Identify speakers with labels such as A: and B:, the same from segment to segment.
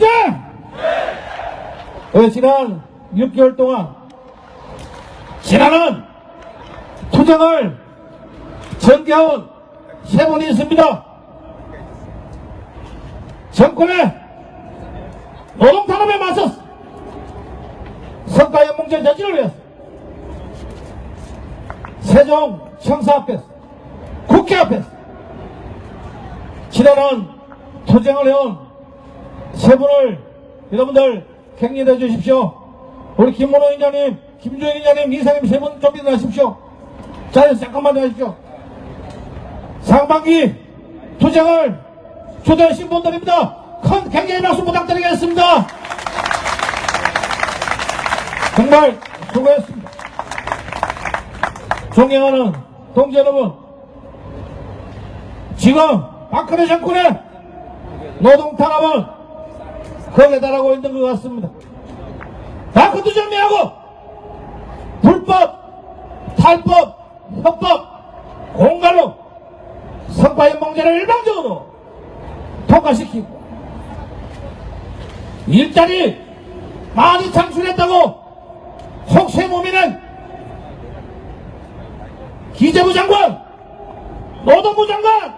A: 투쟁! 지난 6개월 동안 지나는 투쟁을 전개해온 세 분이 있습니다. 정권의 노동탄압에 맞섰어. 성과연봉제 저지를 위해서 세종청사 앞에서 국회 앞에서 지나는 투쟁을 해온 세 분을 여러분들 격려해 주십시오. 우리 김문호 위원장님, 김주현 위원장님, 이사님 세 분 좀 일어나십시오. 자리에서 잠깐만 하십시오. 상반기 투쟁을 주도하신 분들입니다. 큰 격려의 박수 부탁드리겠습니다. 정말 수고했습니다. 존경하는 동지 여러분, 지금 박근혜 정권의 노동탄압은 거기에 달하고 있는 것 같습니다. 다크도 정리하고 불법, 탈법, 협법, 공갈로 성과연봉제를 일방적으로 통과시키고 일자리 많이 창출했다고 혹세무민은 기재부 장관, 노동부 장관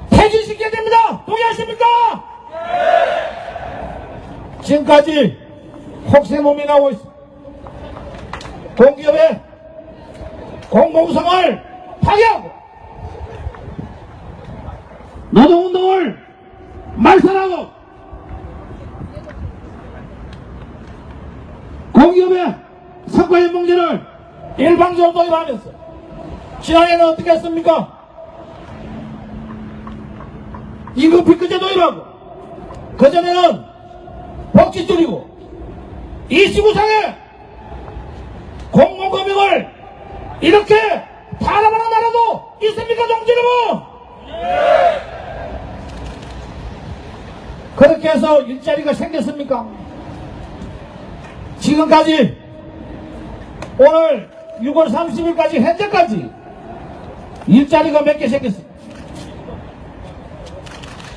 A: 퇴진시켜야 됩니다. 동의하십니까? 지금까지 혹세무민하고 있습니다. 공기업의 공공성을 파괴하고 노동운동을 말살하고 공기업의 성과연봉제를 일방적으로 도입하면서 지난해는 어떻게 했습니까? 임금피크제 도입하고 그전에는 복지 줄이고 이 시구상에 공공금융을 이렇게 탄압하는 나라도 있습니까, 동지 여러분? 그렇게 해서 일자리가 생겼습니까? 지금까지 오늘 6월 30일까지 현재까지 일자리가 몇 개 생겼습니다.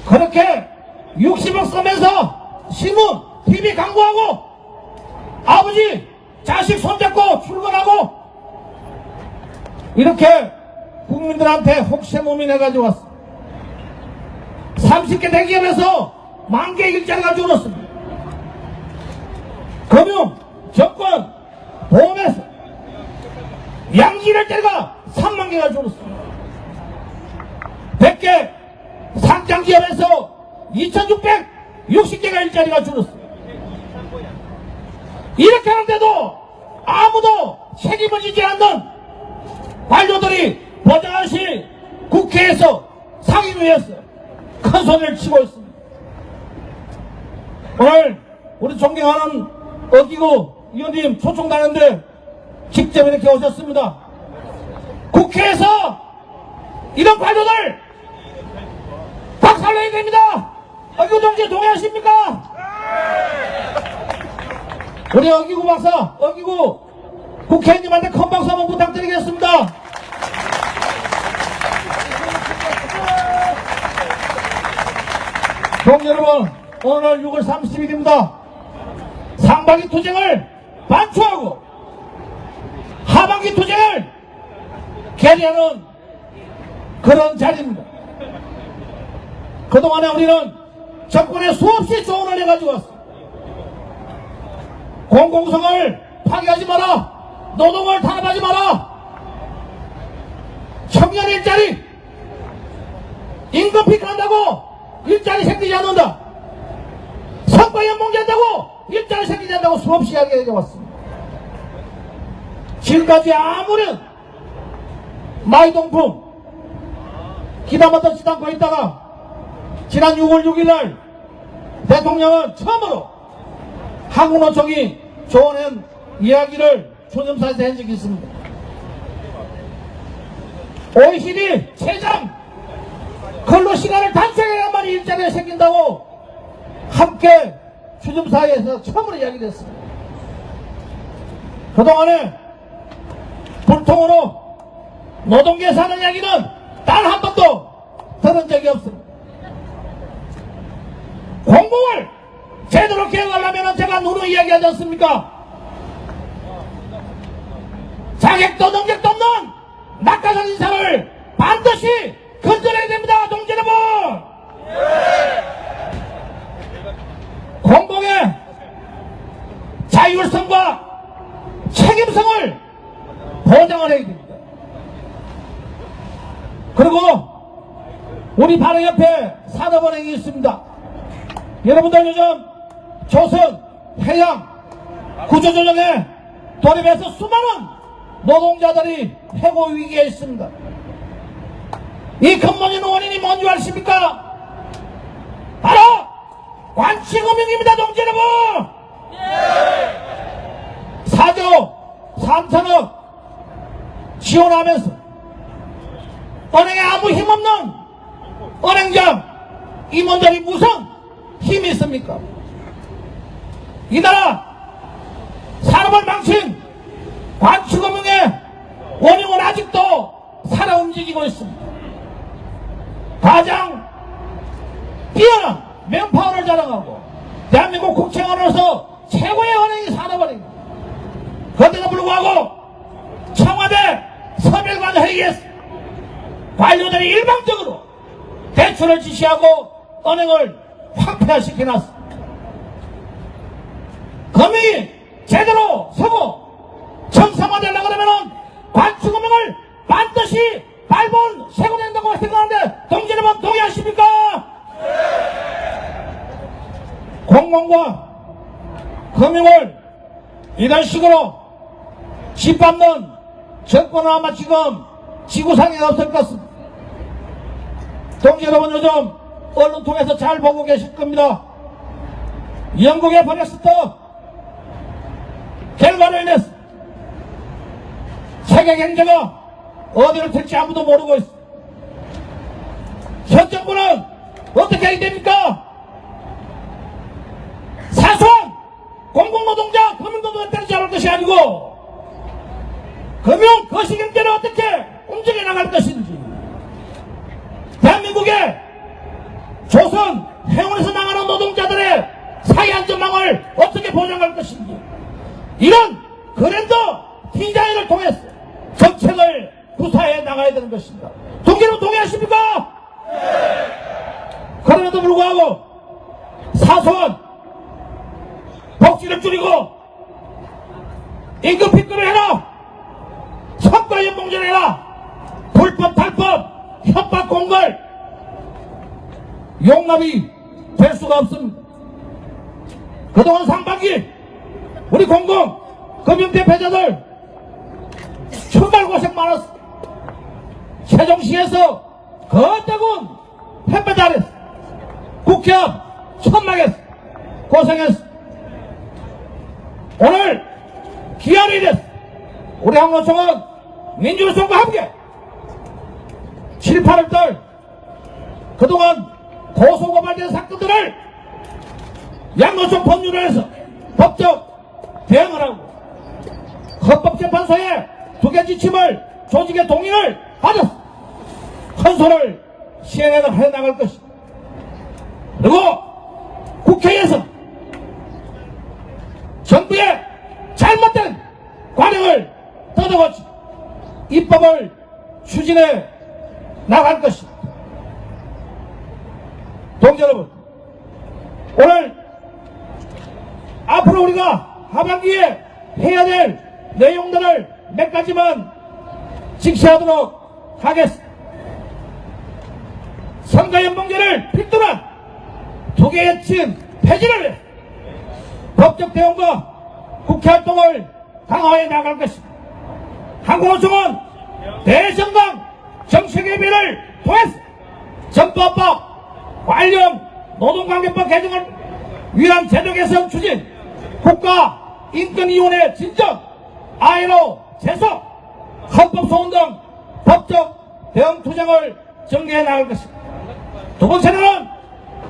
A: 그렇게 60억 쓰면서 신문, TV 광고하고 아버지, 자식 손잡고 출근하고 이렇게 국민들한테 혹세무민해가지고 왔어. 30개 대기업에서 10,000개 일자리가 줄었습니다. 금융, 정권, 보험에서 양질 일자리가 30,000개가 줄었습니다. 100개 상장기업에서 2,660개가 일자리가 줄었습니다. 이렇게 하는데도 아무도 책임을 지지 않는 관료들이 버젓이 국회에서 상임위에서 큰 소리를 치고 있습니다. 오늘 우리 존경하는 어기구 위원님 초청다는데 직접 이렇게 오셨습니다. 국회에서 이런 관료들 박살내야 됩니다. 어기구 동지 동의하십니까? 우리 어기구 박사, 어기구 국회의원님한테 큰 박수 한번 부탁드리겠습니다. 동지 여러분, 오늘 6월 30일입니다. 상반기 투쟁을 반추하고 하반기 투쟁을 계리하는 그런 자리입니다. 그동안에 우리는 정권에 수없이 조언을 해가지고 왔습니다. 공공성을 파괴하지 마라. 노동을 탄압하지 마라. 청년 일자리 임금 피크한다고 일자리 생기지 않는다. 성과연봉제 한다고 일자리 생기지 않는다고 수없이 이야기해 왔습니다. 지금까지 아무런 마이동풍 기다마다 지도 않고 있다가 지난 6월 6일날 대통령은 처음으로 한국노총이 조언한 이야기를 초점사에서 한 적이 있습니다. OECD 최장 근로시간을 단축해야만 일자리가 생긴다고 함께 주점사회에서 처음으로 이야기를 했습니다. 그동안에 불통으로 노동계산의 이야기는 단 한 번도 들은 적이 없습니다. 공공을 제대로 개혁하려면 제가 누누 이야기하지 않습니까? 자격도 능력도 없는 낙하산 인사를 반드시 건져내야 됩니다, 동지 여러분! 공공의 자율성과 책임성을 보장을 해야 됩니다. 그리고 우리 바로 옆에 산업은행이 있습니다. 여러분들 요즘 조선, 해양, 구조조정에 돌입해서 수많은 노동자들이 해고 위기에 있습니다. 이 근본적인 원인이 뭔지 아십니까? 바로 관치금융입니다, 동지 여러분! 4조 3천억 지원하면서 은행에 아무 힘없는 은행장 임원들이 무슨 힘이 있습니까? 이 나라 산업을 망친 관치금융의 원흉은 아직도 살아 움직이고 있습니다. 가장 뛰어난 맨파워를 자랑하고 대한민국 국채은행으로서 최고의 은행이 산업은행입니다. 그런데도 불구하고 청와대 서별관 회의에서 관료들이 일방적으로 대출을 지시하고 은행을 황폐화시켜놨습니다. 금융이 제대로 서고 정상화되려고 하면 관치금융을 반드시 밟은 세고 된다고 생각하는데 동지 여러분 동의하십니까? 공공과 금융을 이런 식으로 짓밟는 정권은 아마 지금 지구상에 없을 것 같습니다. 동지 여러분 요즘 언론 통해서 잘 보고 계실 겁니다. 영국의 브렉시트 결과를 인해서 세계 경제가 어디를 튈지 아무도 모르고 있어. 현 정부는 어떻게 해야 됩니까? 사소한 공공노동자, 금융노동자 때리지 않을 것이 아니고 금융 거시경제를 어떻게 움직여 나갈 것인지, 대한민국의 조선, 해운에서 나가는 노동자들의 사회 안전망을 어떻게 보장할 것인지, 이런 그랜드 디자인을 통해서 정책을 구사해 나가야 되는 것입니다. 동기는 동의하십니까? 그럼에도 불구하고 사소한 복지를 줄이고 임금 핏거를 해라, 성과 연봉제를 해라, 불법 탈법 협박 공걸 용납이 될 수가 없습니다. 그동안 상반기 우리 공공 금융 대표자들 정말 고생 많았어. 세종시에서 거대군 햇볕 아래서 국회 앞 천막에서 고생했어. 오늘 기한이 됐어. 우리 한국노총은 민주노총과 함께 7, 8월달 그동안 고소고발된 사건들을 양노총 법률을 해서 법적 대응을 하고 헌법재판소의 2개 지침을 조직의 동의를 받아서 헌소를 시행해 나갈 것이다. 그리고 국회에서 정부의 잘못된 관행을 뜯어고치 입법을 추진해 나갈 것이다. 동지 여러분, 오늘 앞으로 우리가 하반기에 해야 될 내용들을 몇 가지만 직시하도록 하겠습니다. 성과연봉제를 필두로 2개의 침 폐지를 해 법적 대응과 국회 활동을 강화해 나갈 것입니다. 한국노총은 대정당 정책예비를 통해서 전법법, 관련 노동관계법 개정을 위한 제도 개선 추진, 국가인권위원회 진정, ILO 제소, 헌법소원 등 법적 대응 투쟁을 전개해 나갈 것입니다. 두 번째로는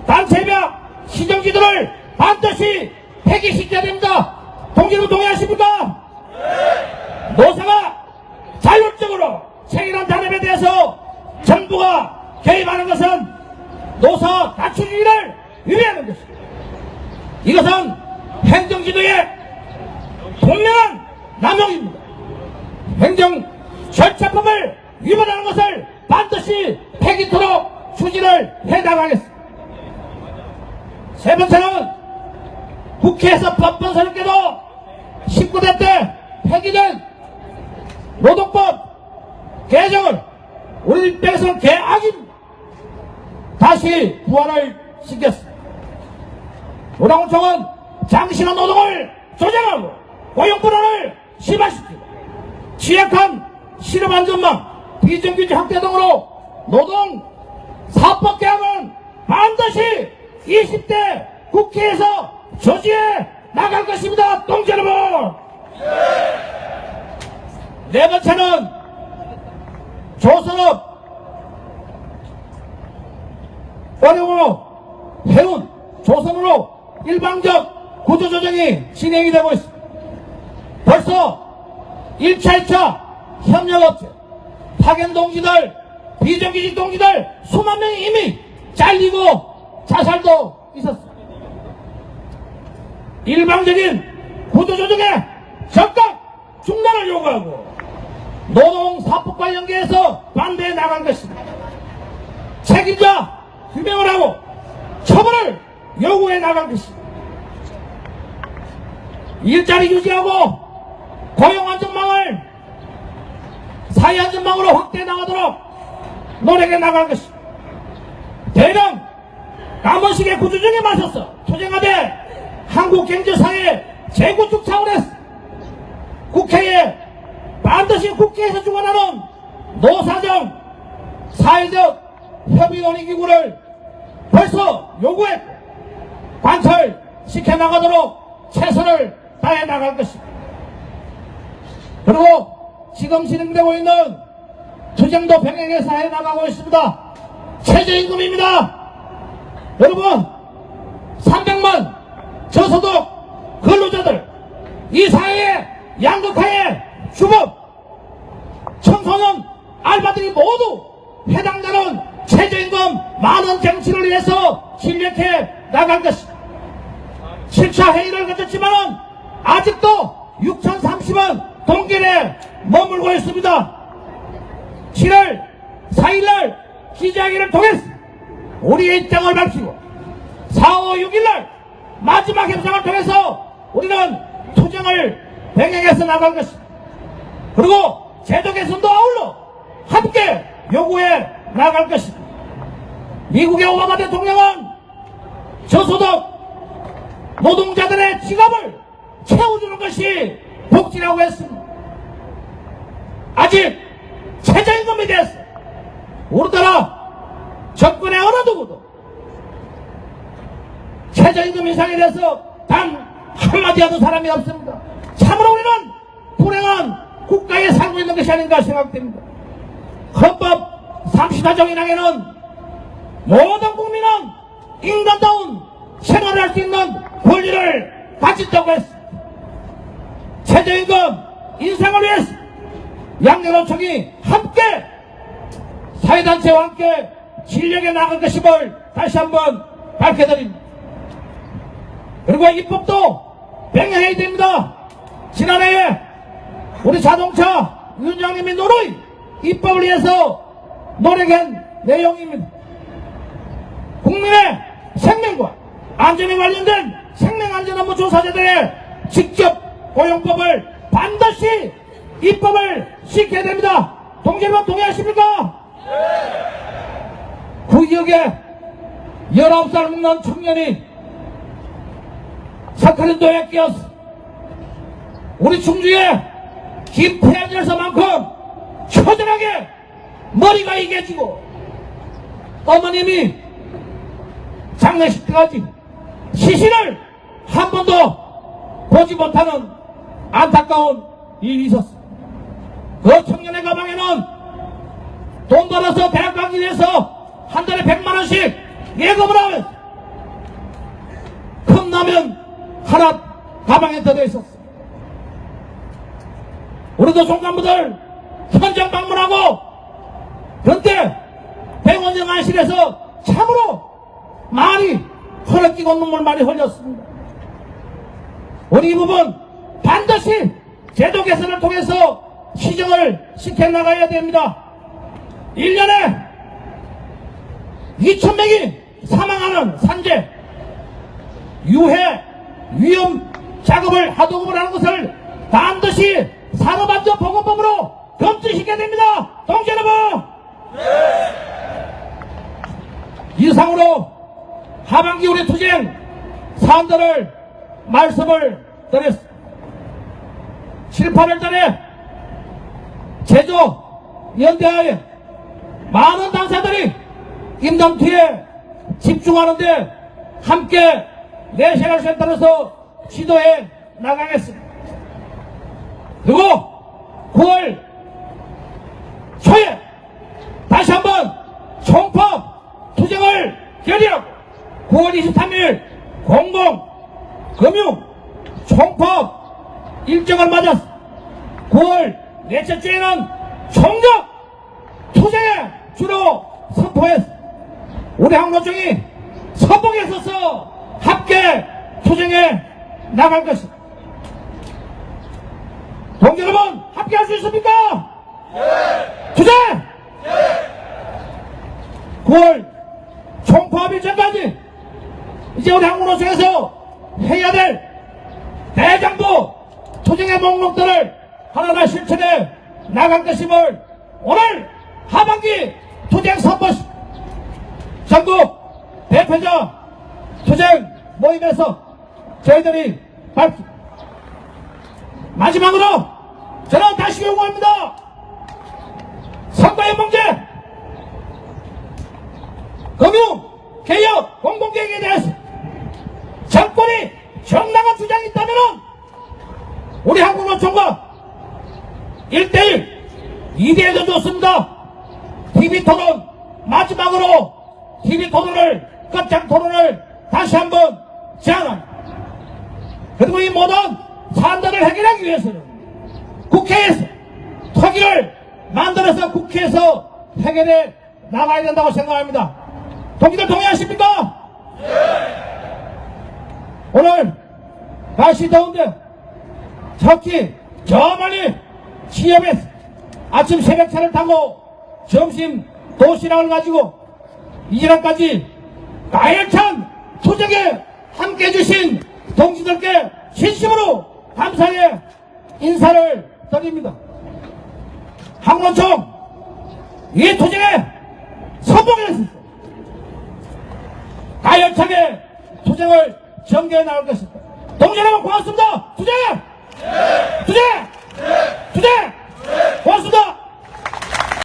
A: 단체협약 시정지도를 반드시 폐기시켜야 됩니다. 동지는 동의하십니까? 노사가 자율적으로 책임난 단협에 대해서 정부가 개입하는 것은 노사 다출주의를 위배하는 것입니다. 이것은 행정지도의 분명한 남용입니다. 행정 절차법을 위반하는 것을 반드시 폐기토록 추진을 해나가겠습니다. 세 번째는 국회에서 뻔뻔스럽게도 19대 때 폐기된 노동법 개정을 우리 입장에서는 개악입니다. 다시 부활을 시켰습니다. 노동청은 장시간 노동을 조장하고 고용불안을 심화시키고 취약한 실업안전망, 비정규직 확대 등으로 노동 사법 개혁은 반드시 20대 국회에서 조지해 나갈 것입니다. 동지 여러분. 네 번째는 조선업 어려움으로 해운 조선으로 일방적 구조조정이 진행이 되고 있습니다. 벌써 1차, 2차 협력업체, 파견 동지들, 비정규직 동지들 수만 명이 이미 잘리고 자살도 있었습니다. 일방적인 구조조정에 적극 중단을 요구하고 노동사법과 연계해서 반대해 나간 것입니다. 책임자 규명을 하고 처벌을 요구해 나간 것입니다. 일자리 유지하고 고용안전망을 사회안전망으로 확대해 나가도록 노력해 나갈 것입니다. 대령 남원식의 구조조정에 맞서서 투쟁하되 한국경제사회 재구축 차원에서 국회에 반드시 국회에서 주관하는 노사정 사회적 협의 논의기구를 벌써 요구했고 관철시켜 나가도록 최선을 다해 나갈 것입니다. 그리고 지금 진행되고 있는 투쟁도 병행해서 해 나가고 있습니다. 최저임금입니다. 여러분 300만 저소득 근로자들 이 사회의 양극화의 주범 청소년 알바들이 모두 해당되는 최저임금 만원 정치를 위해서 진력해 나갈 것입니다. 7차 회의를 거쳤지만 아직도 6,030원 동결에 머물고 있습니다. 7월 4일날 기자회견을 통해서 우리의 입장을 밝히고 4, 5, 6일날 마지막 협상을 통해서 우리는 투쟁을 병행해서 나갈 것입니다. 그리고 제도 개선도 아울러 함께 요구해 나갈 것입니다. 미국의 오바마 대통령은 저소득 노동자들의 지갑을 채워주는 것이 복지라고 했습니다. 아직 최저임금에 대해서 우리나라 정권의 어느 누구도 최저임금 인상에 대해서 단 한마디 하는 사람이 없습니다. 참으로 우리는 불행한 국가에 살고 있는 것이 아닌가 생각됩니다. 헌법 34조 1항에는 모든 국민은 인간다운 생활을 할 수 있는 권리를 가진다고 했습니다. 최저임금 인상을 위해서 양념노총이 함께 사회단체와 함께 진력해 나갈 것임을 다시 한번 밝혀드립니다. 그리고 입법도 병행해야 됩니다. 지난해에 우리 자동차 위원장님이 노로이 입법을 위해서 노력한 내용입니다. 국민의 생명과 안전에 관련된 생명안전업무조사자들의 직접 고용법을 반드시 입법을 시켜야 됩니다. 동지여러분 동의하십니까? 구역에 19살 먹는 청년이 사카린도에 끼어서 우리 충주에 김태환열사만큼 처절하게 머리가 이개지고 어머님이 장례식 때까지 시신을 한 번도 보지 못하는 안타까운 일이 있었습니다. 그 청년의 가방에는 돈 벌어서 대학 가기 위해서 한 달에 100만원씩 예금을 하면서 컵라면 하나 가방에 들어 있었습니다. 우리도 종간부들 현장 방문하고 그때 병원 영안실에서 참으로 많이 흐느끼고 눈물 많이 흘렸습니다. 우리 이 부분 반드시 제도 개선을 통해서 시정을 시켜나가야 됩니다. 1년에 2,000명이 사망하는 산재, 유해, 위험 작업을 하도급을 하는 것을 반드시 산업안전보건법으로 금지시켜야 됩니다. 동지 여러분! 이상으로 하반기 우리 투쟁 사안들을 말씀을 드렸습니다. 7, 8월 달에 제조 연대하에 많은 당사들이 임당투에 집중하는데 함께 내셔널센터로서 지도해 나가겠습니다. 그리고 9월 초에 다시 한번 총파 투쟁을 결의하고 9월 23일 공공금융 총파 일정을 맞아서 9월 넷째 주에는 총력 투쟁에 주로 선포해서 우리 항로총이 선봉에 서서 함께 투쟁해 나갈 것입니다. 동지 여러분 함께 할 수 있습니까? 네. 투쟁! 네. 9월 총파업일 전까지 이제 우리 항로총에서 해야 될 대정부 투쟁의 목록들을 하나하나 실천해 나갈 것임을 오늘 하반기 투쟁 선포식 전국 대표자 투쟁 모임에서 저희들이 밝히 마지막으로 저는 다시 요구합니다. 선거의 문제, 금융, 개혁, 공공개혁에 대해서 정권이 정당한 주장이 있다면 우리 한국노총과 1대1, 2대1도 좋습니다. TV토론 마지막으로 TV토론을 끝장 토론을 다시 한번 제안합니다. 그리고 이 모든 사안들을 해결하기 위해서는 국회에서 토기를 만들어서 국회에서 해결해 나가야 된다고 생각합니다. 동지들 동의하십니까? 네. 오늘 날씨 더운데 특히 저 멀리 취업해서 아침 새벽차를 타고 점심 도시락을 가지고 이지랑까지 가열찬 투쟁에 함께 해주신 동지들께 진심으로 감사의 인사를 드립니다. 항로총 이 투쟁에 선봉해서 가열차게 투쟁을 전개해 나갈 것입니다. 동지 여러분 고맙습니다.